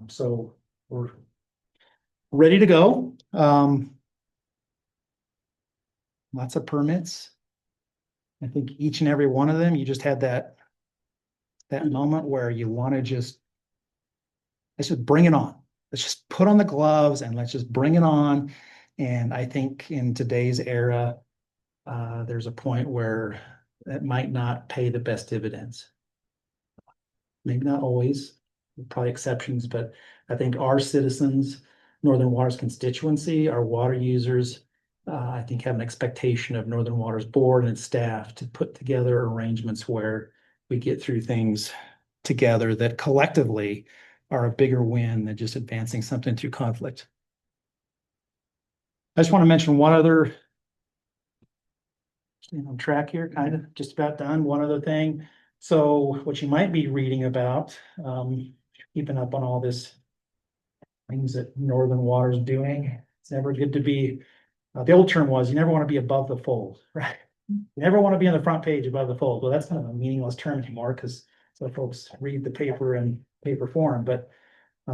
So we're ready to go. Lots of permits. I think each and every one of them, you just had that moment where you want to let's just bring it on. Let's just put on the gloves and let's just bring it on. And I think in today's era, there's a point where that might not pay the best dividends. Maybe not always, probably exceptions, but I think our citizens, Northern Water's constituency, our water users, I think have an expectation of Northern Water's board and its staff to put together arrangements where we get through things together that collectively are a bigger win than just advancing something through conflict. I just want to mention one other, staying on track here, kind of just about done, one other thing. So what you might be reading about, keeping up on all this things that Northern Water's doing. It's never good to be, the old term was you never want to be above the fold, right? You never want to be on the front page above the fold. Well, that's kind of a meaningless term anymore because so folks read the paper in paper form. But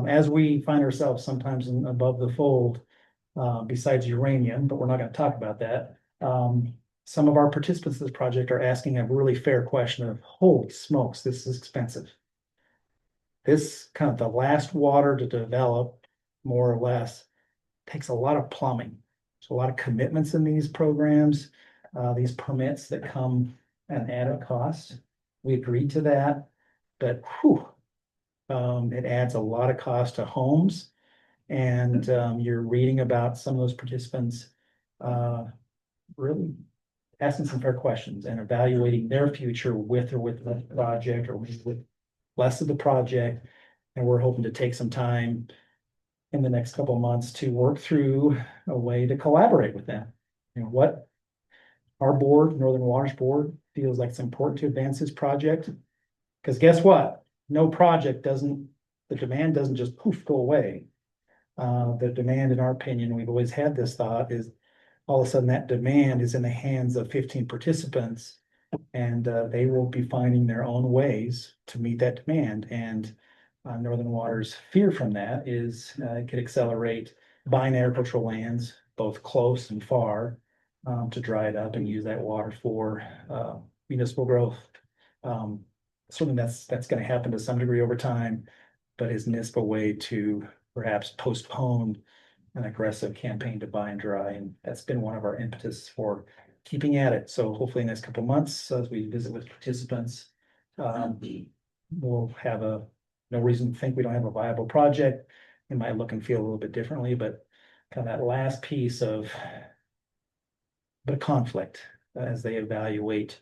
as we find ourselves sometimes above the fold, besides uranium, but we're not going to talk about that. Some of our participants in this project are asking a really fair question of, holy smokes, this is expensive. This kind of the last water to develop, more or less, takes a lot of plumbing. There's a lot of commitments in these programs, these permits that come at an added cost. We agreed to that, but it adds a lot of cost to homes. And you're reading about some of those participants really asking some fair questions and evaluating their future with or without the project or with less of the project. And we're hoping to take some time in the next couple of months to work through a way to collaborate with them. You know, what our board, Northern Waters Board, feels like it's important to advance this project. Because guess what? No project the demand doesn't just poof go away. The demand, in our opinion, we've always had this thought, is all of a sudden that demand is in the hands of 15 participants and they will be finding their own ways to meet that demand. And Northern Water's fear from that is it could accelerate buying agricultural lands, both close and far, to dry it up and use that water for municipal growth. Certainly that's going to happen to some degree over time, but is NISP a way to perhaps postpone an aggressive campaign to buy and dry? And that's been one of our impetus for keeping at it. So hopefully in the next couple of months, as we visit with participants, we'll have no reason to think we don't have a viable project. It might look and feel a little bit differently, but kind of that last piece of the conflict as they evaluate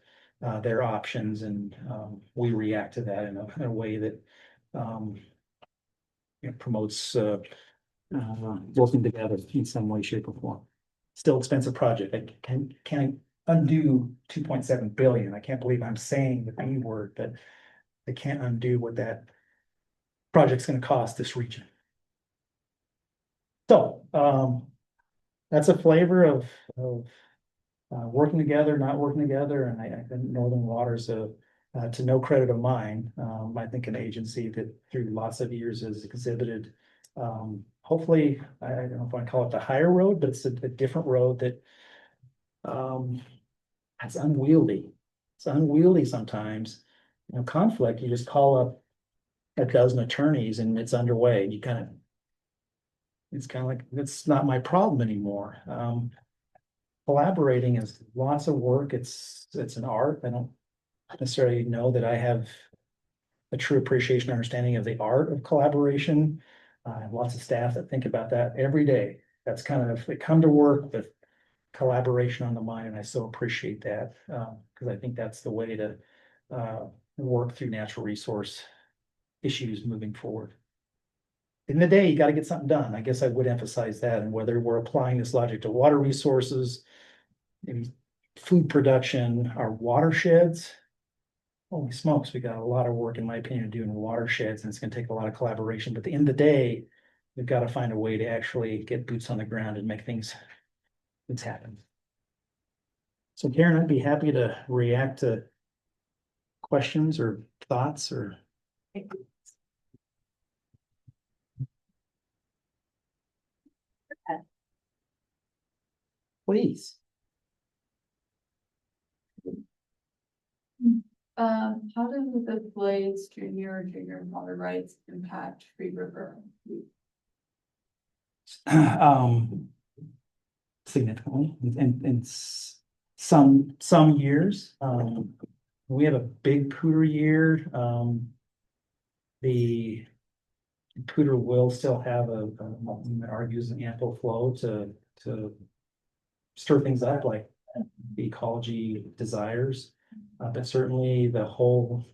their options, and we react to that in a way that promotes working together in some way, shape, or form. Still expensive project. I can't undo 2.7 billion. I can't believe I'm saying the B word, but I can't undo what that project's going to cost this region. So that's a flavor of working together, not working together, and I think Northern Water's to no credit of mine, I think an agency that through lots of years has exhibited, hopefully, I don't know if I call it the higher road, but it's a different road that it's unwieldy. It's unwieldy sometimes. You know, conflict, you just call up a dozen attorneys and it's underway. It's kind of like, it's not my problem anymore. Collaborating is lots of work. It's an art. I don't necessarily know that I have a true appreciation and understanding of the art of collaboration. I have lots of staff that think about that every day. That's kind of, they come to work with collaboration on the mind, and I so appreciate that because I think that's the way to work through natural resource issues moving forward. In the day, you got to get something done. I guess I would emphasize that, and whether we're applying this logic to water resources, maybe food production, our watersheds. Holy smokes, we got a lot of work, in my opinion, to do in watersheds, and it's going to take a lot of collaboration. But at the end of the day, we've got to find a way to actually get boots on the ground and make things it's happened. So Karen, I'd be happy to react to questions or thoughts or. Please. How do the Blades junior water rights impact Free River? Significantly, some years, we have a big pooter year, the pooter will still have argues an ample flow to stir things up like the ecology desires, but certainly the whole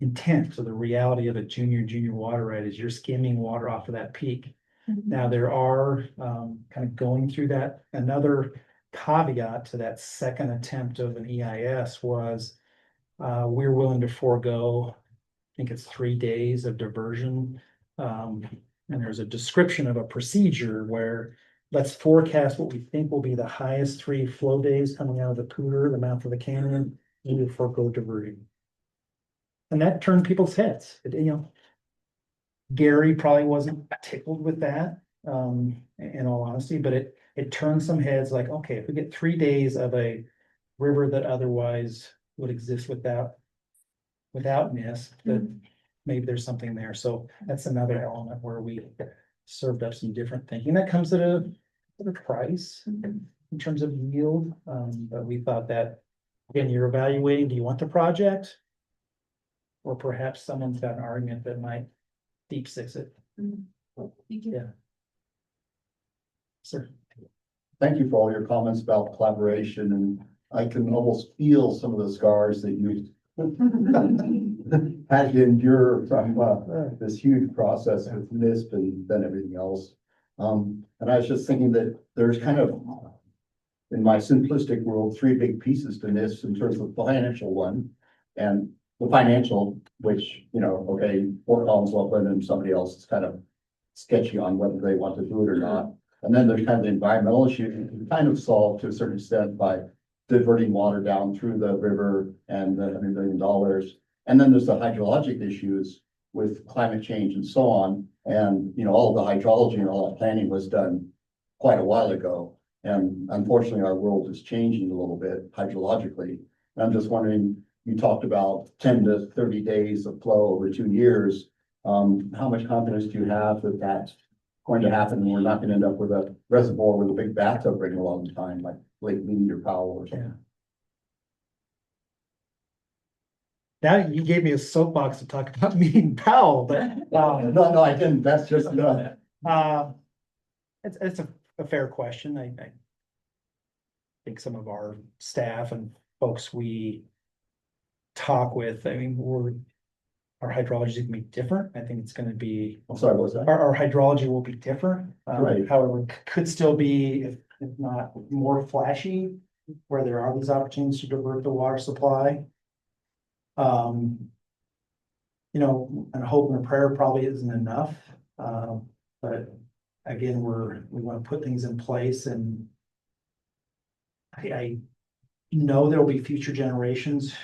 intent, so the reality of a junior water right is you're skimming water off of that peak. Now, there are kind of going through that. Another caveat to that second attempt of an EIS was we're willing to forego, I think it's 3 days of diversion. And there's a description of a procedure where let's forecast what we think will be the highest 3 flow days coming out of the pooter, the mouth of the canyon, and we forego diverting. And that turned people's heads. Gary probably wasn't tickled with that, in all honesty, but it turned some heads like, okay, if we get 3 days of a river that otherwise would exist without mist, that maybe there's something there. So that's another element where we served up some different thinking. That comes at a price in terms of yield. But we thought that, again, you're evaluating, do you want the project? Or perhaps someone's got an argument that might deep six it. Thank you. Yeah. Sir. Thank you for all your comments about collaboration, and I can almost feel some of the scars that you had to endure from this huge process with NISP and then everything else. And I was just thinking that there's kind of, in my simplistic world, 3 big pieces to NISP in terms of the financial one. And the financial, which, okay, Fort Collins, Loveland, and somebody else is kind of sketchy on whether they want to do it or not. And then there's kind of the environmental issue, kind of solved to a certain extent by diverting water down through the river and the $100 million. And then there's the hydrologic issues with climate change and so on. And, all the hydrology and all that planning was done quite a while ago. And unfortunately, our world is changing a little bit hydrologically. And I'm just wondering, you talked about 10 to 30 days of flow over 2 years. How much confidence do you have that that's going to happen and we're not going to end up with a reservoir with a big bathtub running along the time, like Lake Mead or Powell or something? Now you gave me a soapbox to talk about me and Powell, but No, I didn't. That's just it's a fair question. I think some of our staff and folks we talk with, I mean, our hydrology is gonna be different. I think it's gonna be. I'm sorry, what was that? Our hydrology will be different. Right. However, could still be, if not more flashy, where there are these opportunities to divert the water supply. And a hope and a prayer probably isn't enough. But again, we want to put things in place, and I know there will be future generations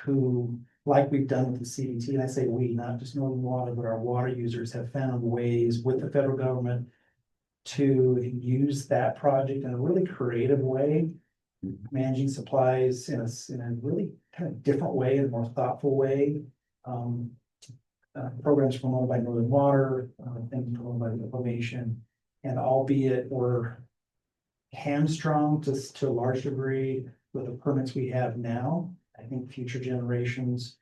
who, like we've done with the CDT, and I say we, not just Northern Water, but our water users have found ways with the federal government to use that project in a really creative way, managing supplies in a really kind of different way, in a more thoughtful way. Programs promoted by Northern Water, things promoted by the Information, and albeit we're hamstrung to a large degree with the permits we have now, I think future generations,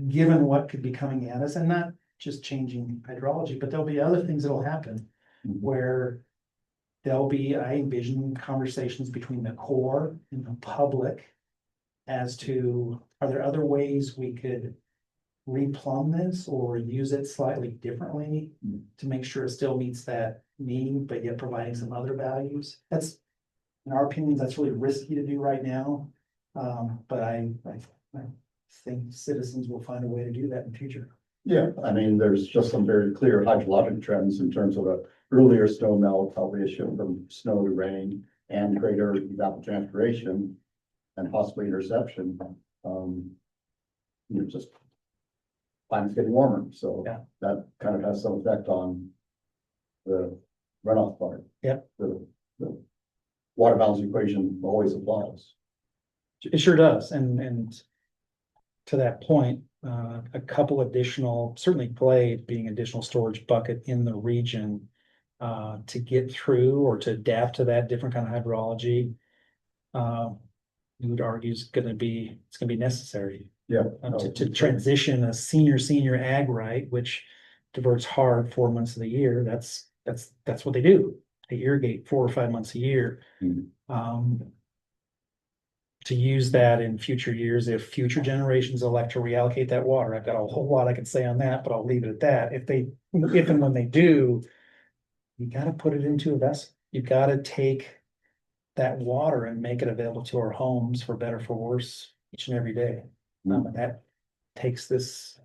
given what could be coming at us, and not just changing hydrology, but there'll be other things that'll happen where there'll be, I envision, conversations between the Corps and the public as to, are there other ways we could replumb this or use it slightly differently to make sure it still meets that need, but yet providing some other values? That's, in our opinion, that's really risky to do right now. But I think citizens will find a way to do that in the future. Yeah, I mean, there's just some very clear hydrologic trends in terms of a earlier snow melt, how they shift from snow to rain and greater evapotranspiration and possibly interception. Just climate's getting warmer, so Yeah. that kind of has some effect on the runoff part. Yep. The water balance equation always applies. It sure does, and to that point, a couple additional, certainly Glade being additional storage bucket in the region. To get through or to adapt to that different kind of hydrology. You would argue it's gonna be necessary. Yeah. To transition a senior ag right, which diverts hard 4 months of the year, that's what they do. They irrigate 4 or 5 months a year. Mhm. To use that in future years, if future generations elect to reallocate that water, I've got a whole lot I could say on that, but I'll leave it at that. If and when they do, you gotta put it into a vessel. You gotta take that water and make it available to our homes for better, for worse, each and every day. And that takes this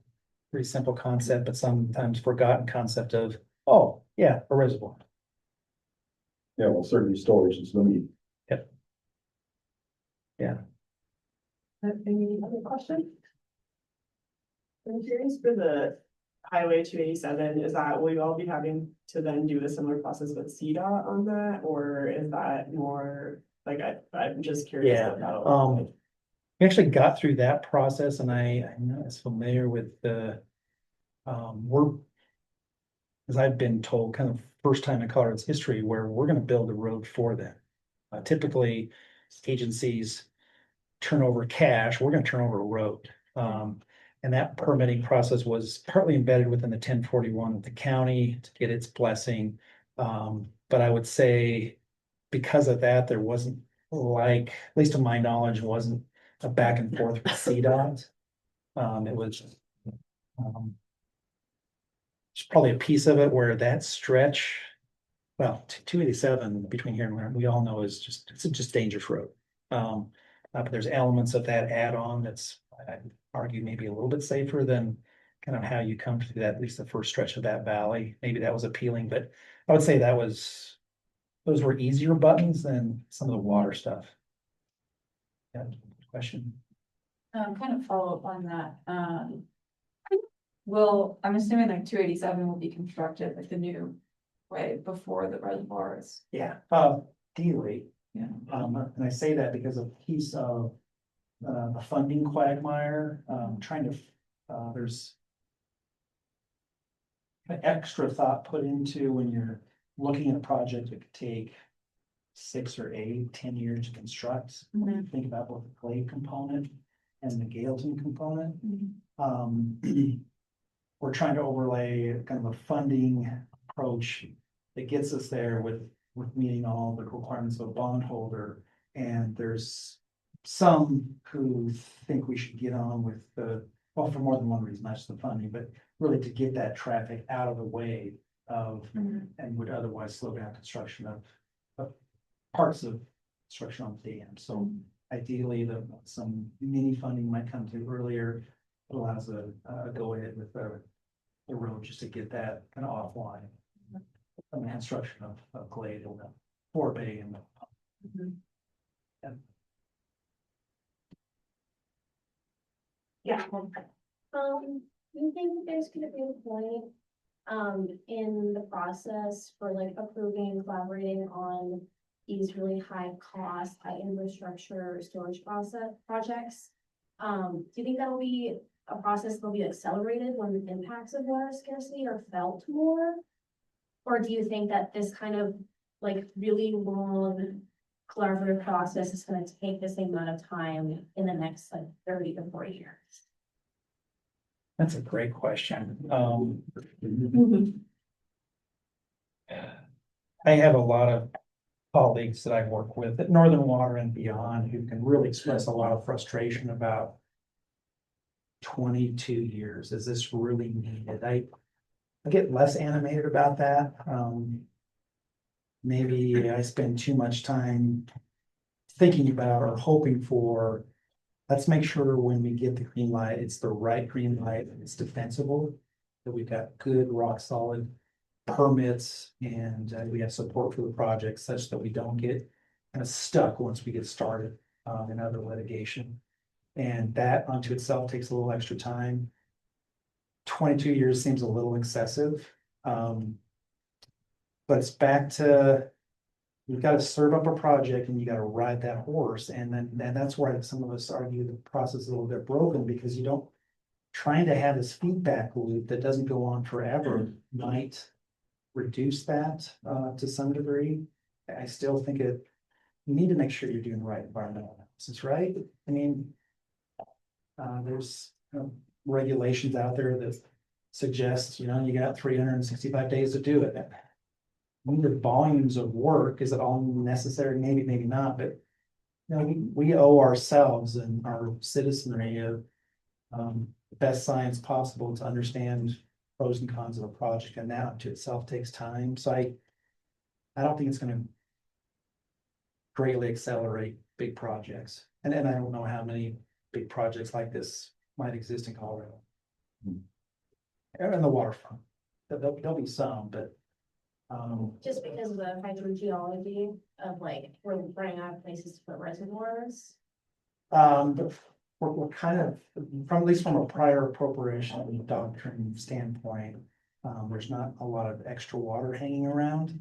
pretty simple concept, but sometimes forgotten concept of, oh, yeah, a reservoir. Yeah, well, certainly storage is limited. Any other questions? I'm curious for the Highway 287, is that, will you all be having to then do a similar process with CDOT on that, or is that more, like, I'm just curious Yeah, what that'll look like. We actually got through that process and I'm not as familiar with the, as I've been told, kind of first time in Colorado's history where we're gonna build a road for them. Typically, agencies turn over cash, we're gonna turn over a road. And that permitting process was partly embedded within the 1041 of the county to get its blessing. But I would say because of that, there wasn't like, at least to my knowledge, wasn't a back and forth with CDOT. It was it's probably a piece of it where that stretch, well, 287 between here and where we all know is just, it's just dangerous road. But there's elements of that add-on that's, I'd argue, maybe a little bit safer than kind of how you come through that, at least the first stretch of that valley. Maybe that was appealing, but I would say those were easier buttons than some of the water stuff. Yeah, question. Kind of follow up on that, well, I'm assuming like 287 will be constructed like the new way before the reservoirs. Yeah, ideally. Yeah. And I say that because a piece of the funding quagmire, trying to, there's an extra thought put into when you're looking at a project that could take 6 or 8, 10 years to construct. Mhm. Think about both the Glade component and the Gailton component. We're trying to overlay kind of a funding approach that gets us there with meeting all the requirements of a bondholder. And there's some who think we should get on with well, for more than one reason, not just the funding, but really to get that traffic out of the way of, and would otherwise slow down construction of parts of construction on the dam. So ideally, some mini funding might come through earlier, allows a go ahead with the road just to get that kind of offline. From the construction of Glade and the forebay and Yeah. Do you think there's gonna be a point, in the process for like approving and collaborating on these really high cost, high infrastructure storage projects? Do you think that'll be a process that'll be accelerated when the impacts of water scarcity are felt more? Or do you think that this kind of like really long collaborative process is gonna take the same amount of time in the next like 30 to 40 years? That's a great question. I have a lot of colleagues that I work with at Northern Water and beyond who can really express a lot of frustration about 22 years. Is this really needed? I get less animated about that. Maybe I spend too much time thinking about or hoping for, let's make sure when we get the green light, it's the right green light, and it's defensible, that we've got good, rock solid permits and we have support for the project such that we don't get kind of stuck once we get started in other litigation. And that unto itself takes a little extra time. 22 years seems a little excessive. But it's back to, you've got to serve up a project and you got to ride that horse. And then that's where some of us argue the process is a little bit broken because you don't, trying to have this feedback loop that doesn't go on forever might reduce that to some degree. I still think you need to make sure you're doing the right environmental analysis, right? I mean, there's regulations out there that suggest, you got 365 days to do it. The volumes of work, is it all necessary? Maybe, maybe not, but we owe ourselves and our citizenry of the best science possible to understand pros and cons of a project, and that to itself takes time. So I don't think it's going to greatly accelerate big projects. And I don't know how many big projects like this might exist in Colorado. And the waterfront. There'll be some, but Just because of the hydrogeology of like, we're running out of places to put reservoirs. but we're kind of, at least from a prior appropriation doctrine standpoint, there's not a lot of extra water hanging around,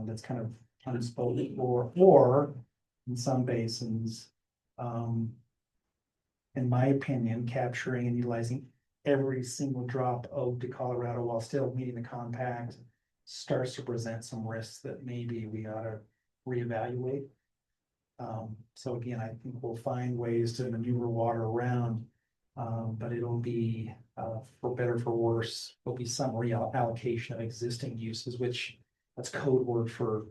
that's kind of unspoken or in some basins, in my opinion, capturing and utilizing every single drop owed to Colorado while still meeting the compact starts to present some risks that maybe we ought to reevaluate. So again, I think we'll find ways to maneuver water around, but it'll be, for better, for worse, there'll be some reallocation of existing uses, which that's code word for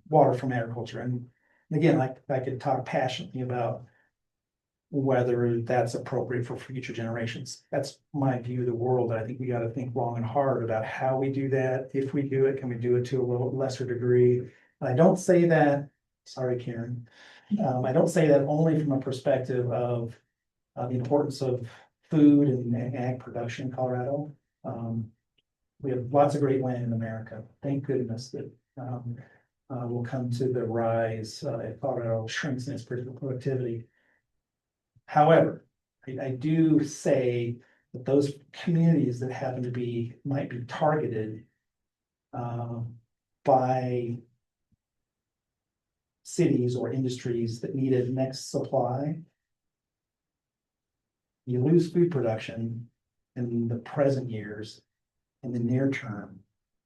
water from agriculture. And again, I could talk passionately about whether that's appropriate for future generations. That's my view of the world. I think we got to think long and hard about how we do that. If we do it, can we do it to a little lesser degree? I don't say that, sorry, Karen. I don't say that only from a perspective of the importance of food and ag production in Colorado. We have lots of great land in America. Thank goodness that will come to the rise if Colorado shrinks in its productivity. However, I do say that those communities that happen to might be targeted by cities or industries that need a next supply, you lose food production in the present years, in the near term.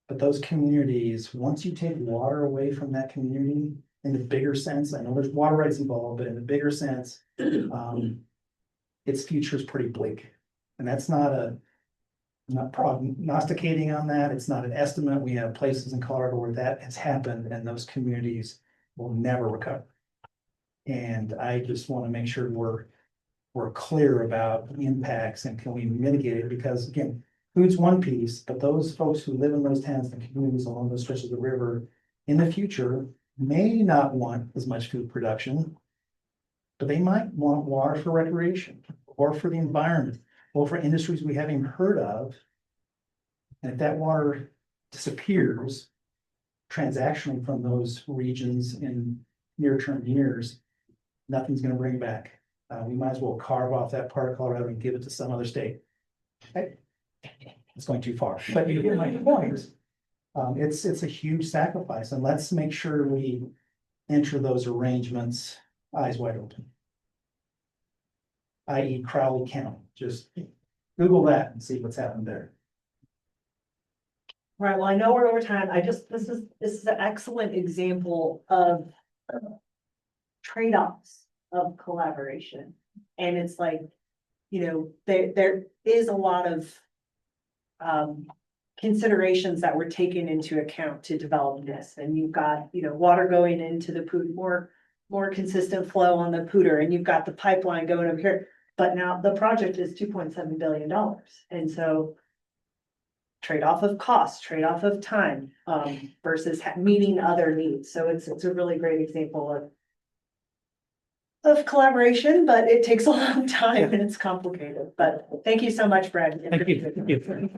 But those communities, once you take water away from that community, in the bigger sense, I know there's water rights involved, but in the bigger sense, its future is pretty bleak. And that's I'm not prognosticating on that. It's not an estimate. We have places in Colorado where that has happened and those communities will never recover. And I just want to make sure we're clear about the impacts and can we mitigate it, because again, food's one piece, but those folks who live in those towns and communities along those stretches of the river in the future may not want as much food production, but they might want water for recreation or for the environment or for industries we haven't heard of. And if that water disappears transactionally from those regions in near-term years, nothing's going to bring back. We might as well carve off that part of Colorado and give it to some other state. It's going too far, but you get my point. It's a huge sacrifice, and let's make sure we enter those arrangements eyes wide open. i.e. Crowley County, just Google that and see what's happened there. Right, well, I know we're over time. This is an excellent example of trade-offs of collaboration. And it's like, there is a lot of considerations that were taken into account to develop this. And you've got, water going into the more consistent flow on the Pooter, and you've got the pipeline going over here. But now the project is $2.7 billion. And so trade-off of cost, trade-off of time, versus meeting other needs. So it's a really great example of collaboration, but it takes a long time and it's complicated. But thank you so much, Brad. Thank you.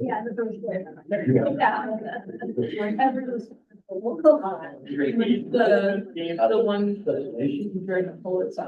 Yeah, the first way. The one. During the whole, it's.